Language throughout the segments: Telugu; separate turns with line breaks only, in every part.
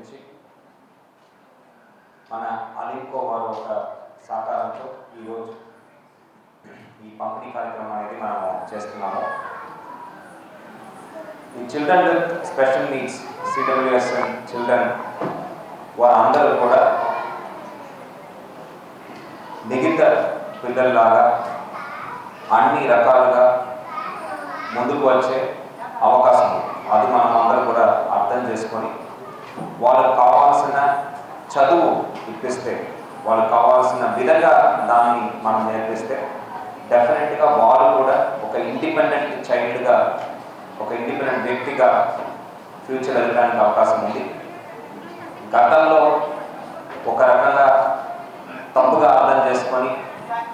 నుంచి మన అలింకో వారు ఒక సహకారంతో ఈరోజు ఈ పంపిణీ కార్యక్రమం అనేది మనం చేస్తున్నాము. ఈ children with special needs CWSN children వారందరూ కూడా మిగతా పిల్లల్లాగా అన్ని రకాలుగా ముందుకు వచ్చే అవకాశం అది మనం అందరూ కూడా అర్థం చేసుకొని వాళ్ళకు కావాల్సిన చదువు ఇప్పిస్తే, వాళ్ళకు కావాల్సిన విధంగా దాన్ని మనం నేర్పిస్తే డెఫినెట్గా వాళ్ళు కూడా ఒక ఇండిపెండెంట్ చైల్డ్గా, ఒక ఇండిపెండెంట్ వ్యక్తిగా ఫ్యూచర్ వెళ్ళడానికి అవకాశం ఉంది. గతంలో ఒక రకంగా తప్పుగా అర్థం చేసుకొని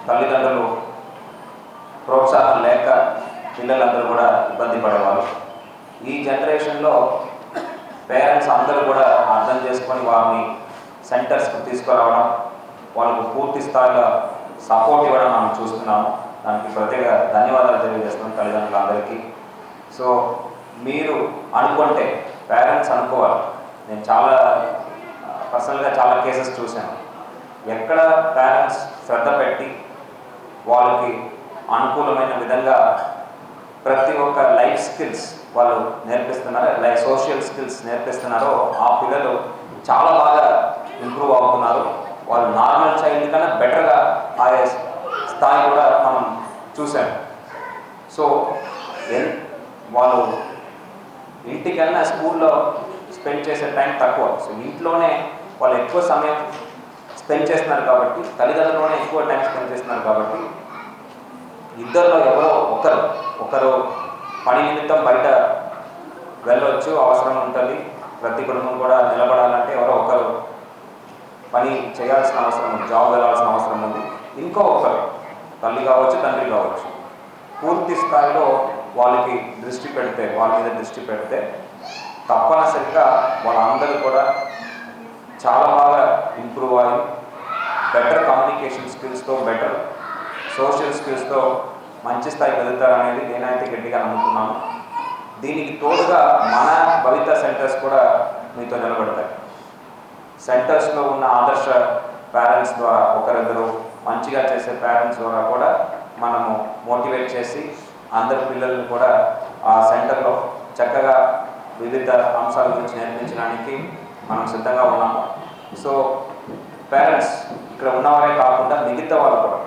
తల్లిదండ్రులు ప్రోత్సాహం లేక పిల్లలందరూ కూడా ఇబ్బంది పడేవారు. ఈ జనరేషన్లో పేరెంట్స్ అందరూ కూడా అర్థం చేసుకొని వారిని సెంటర్స్కి తీసుకురావడం, వాళ్ళకు పూర్తి స్థాయిలో సపోర్ట్ ఇవ్వడం మనం చూస్తున్నాము. దానికి ప్రత్యేక ధన్యవాదాలు తెలియజేస్తున్నాం తల్లిదండ్రులందరికీ. సో మీరు అనుకుంటే పేరెంట్స్ అనుకోవాలి. నేను పర్సనల్గా చాలా కేసెస్ చూశాను. ఎక్కడ పేరెంట్స్ శ్రద్ధ పెట్టి వాళ్ళకి అనుకూలమైన విధంగా ప్రతి ఒక్క లైఫ్ స్కిల్స్ వాళ్ళు నేర్పిస్తున్నారో, సోషల్ స్కిల్స్ నేర్పిస్తున్నారో ఆ పిల్లలు చాలా బాగా ఇంప్రూవ్ అవుతున్నారు. వాళ్ళు నార్మల్ చైల్డ్ కన్నా బెటర్గా ఆయే స్థాయి కూడా మనం చూసాం. సో వాళ్ళు ఇంటికన్నా స్కూల్లో స్పెండ్ చేసే టైం తక్కువ. సో ఇంట్లోనే వాళ్ళు ఎక్కువ సమయం స్పెండ్ చేస్తున్నారు కాబట్టి, తల్లిదండ్రులలోనే ఎక్కువ టైం స్పెండ్ చేస్తున్నారు కాబట్టి ఇద్దరిలో ఎవరో ఒకరు పని నిమిత్తం బయట వెళ్ళవచ్చు, అవసరం ఉంటుంది. ప్రతి కుటుంబం కూడా నిలబడాలంటే ఎవరో ఒకరు పని చేయాల్సిన అవసరం ఉంది, జాబ్ వెళ్ళాల్సిన అవసరం ఉంది. ఇంకో ఒకరు తల్లి కావచ్చు, తండ్రి కావచ్చు, పూర్తి స్థాయిలో వాళ్ళ మీద దృష్టి పెడితే తప్పనిసరిగా వాళ్ళందరూ కూడా చాలా బాగా ఇంప్రూవ్ అయ్యి బెటర్ కమ్యూనికేషన్ స్కిల్స్తో, బెటర్ సోషల్ స్కిల్స్తో మంచి స్థాయికి వెళ్తారనేది నేనైతే గట్టిగా నమ్ముతున్నాను. దీనికి తోడుగా మన భవిత సెంటర్స్ కూడా మీతో నిలబడతాయి. సెంటర్స్లో ఉన్న ఆదర్శ పేరెంట్స్ ద్వారా, ఒకరిద్దరు మంచిగా చేసే పేరెంట్స్ ద్వారా కూడా మనము మోటివేట్ చేసి అందరి పిల్లల్ని కూడా ఆ సెంటర్లో చక్కగా వివిధ అంశాల గురించి నేర్పించడానికి మనం సిద్ధంగా ఉన్నాము. సో పేరెంట్స్ ఇక్కడ ఉన్నవారే కాకుండా మిగతా వాళ్ళు కూడా,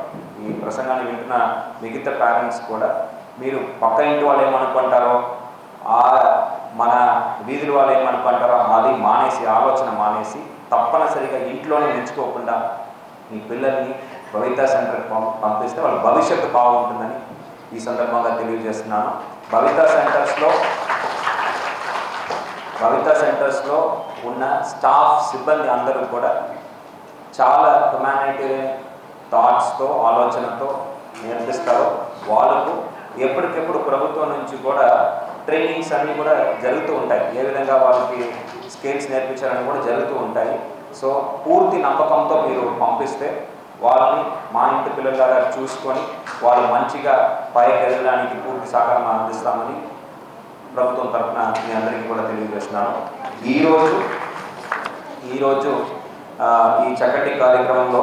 ఈ ప్రసంగాన్ని వింటున్న మిగతా పేరెంట్స్ కూడా, మీరు పక్క ఇంటి వాళ్ళు ఏమనుకుంటారో, మన వీధుల వాళ్ళు ఏమనుకుంటారో అది ఆలోచన మానేసి తప్పనిసరిగా ఇంట్లోనే మెచ్చుకోకుండా మీ పిల్లల్ని భవితా సెంటర్కి పంపిస్తే వాళ్ళ భవిష్యత్తు బాగుంటుందని ఈ సందర్భంగా తెలియజేస్తున్నాను. భవితా సెంటర్స్లో ఉన్న స్టాఫ్ సిబ్బంది అందరూ కూడా చాలా హ్యుమానిటేరియన్ థాట్స్తో, ఆలోచనతో నేర్పిస్తారు. వాళ్ళకు ఎప్పటికెప్పుడు ప్రభుత్వం నుంచి కూడా ట్రైనింగ్స్ అన్నీ కూడా జరుగుతూ ఉంటాయి. ఏ విధంగా వాళ్ళకి స్కిల్స్ నేర్పించాలని కూడా జరుగుతూ ఉంటాయి. సో పూర్తి నమ్మకంతో మీరు పంపిస్తే వాళ్ళని మా ఇంటి పిల్లలాగా చూసుకొని వాళ్ళు మంచిగా పైకి ఎదగడానికి పూర్తి సహకారం అందిస్తామని ప్రభుత్వం తరఫున మీ అందరికీ కూడా తెలియజేస్తున్నాను. ఈరోజు ఈ చక్కటి కార్యక్రమంలో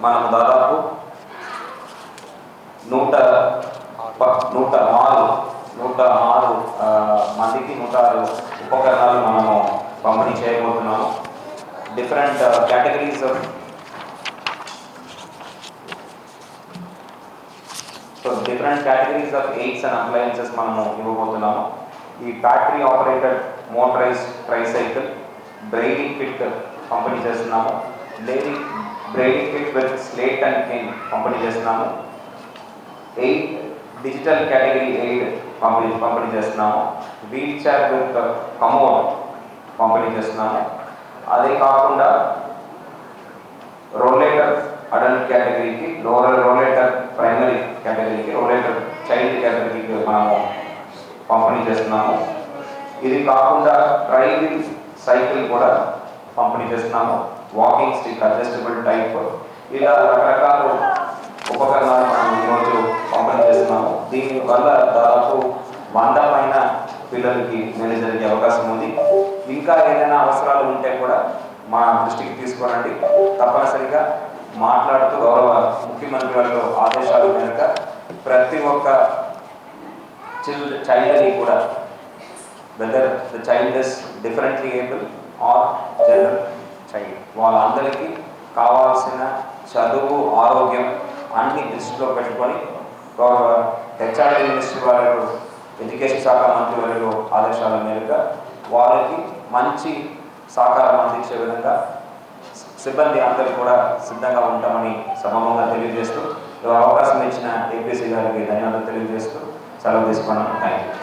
మనం దాదాపు 106 మందికి 106 ఉపకరణాలు మనము పంపిణీ చేయబోతున్నాము. Different categories of aids and appliances మనము ఇవ్వబోతున్నాము. ఈ factory operated motorized tricycle braiding kit పంపిణీ చేస్తున్నాము. Braiding kit with slate and pen పంపిణీ చేస్తున్నాము. 8 డిజిటల్ కేటగిరీ ఎయిడ్ పంపిణీ చేస్తున్నాము. వీల్ చైర్ విత్ కమోడ్ పంపిణీ చేస్తున్నాము. అదే కాకుండా రోలేటర్ అడల్ట్ కేటగిరీకి, రోలేటర్ ప్రైమరీ కేటగిరీకి, రోలేటర్ చైల్డ్ కేటగిరీకి మనము పంపిణీ చేస్తున్నాము. ఇది కాకుండా ట్రైవిల్ సైకిల్ కూడా పంపిణీ చేస్తున్నాము. వాకింగ్ స్టిక్ అడ్జస్టబుల్ టైప్, ఇలా రకరకాల ఉపకరణాలు మనం ఈరోజు పంపిణీ చేస్తున్నాము. దీనివల్ల దాదాపు 100 పైన పిల్లలకి మేలు జరిగే అవకాశం ఉంది. ఇంకా ఏదైనా అవసరాలు ఉంటే కూడా మా దృష్టికి తీసుకురండి. తప్పనిసరిగా మాట్లాడుతూ గౌరవ ముఖ్యమంత్రి వారి ఆదేశాల మేరకు ప్రతి ఒక్క చైల్డ్ని కూడా, whether the child is differently able or general child, వాళ్ళందరికీ కావాల్సిన చదువు, ఆరోగ్యం అన్ని దృష్టిలో పెట్టుకొని గౌరవ హెచ్ఆర్డీ మినిస్టర్ వారు, ఎడ్యుకేషన్ శాఖ మంత్రి వారి ఆదేశాల మేరకు వాళ్ళకి మంచి సహకారం అందించే విధంగా సిబ్బంది అందరూ కూడా సిద్ధంగా ఉంటామని సభంగా తెలియజేస్తూ, అవకాశం ఇచ్చిన ఏపీసీ గారికి ధన్యవాదాలు తెలియజేస్తూ సెలవు తీసుకున్నాను. Thank you.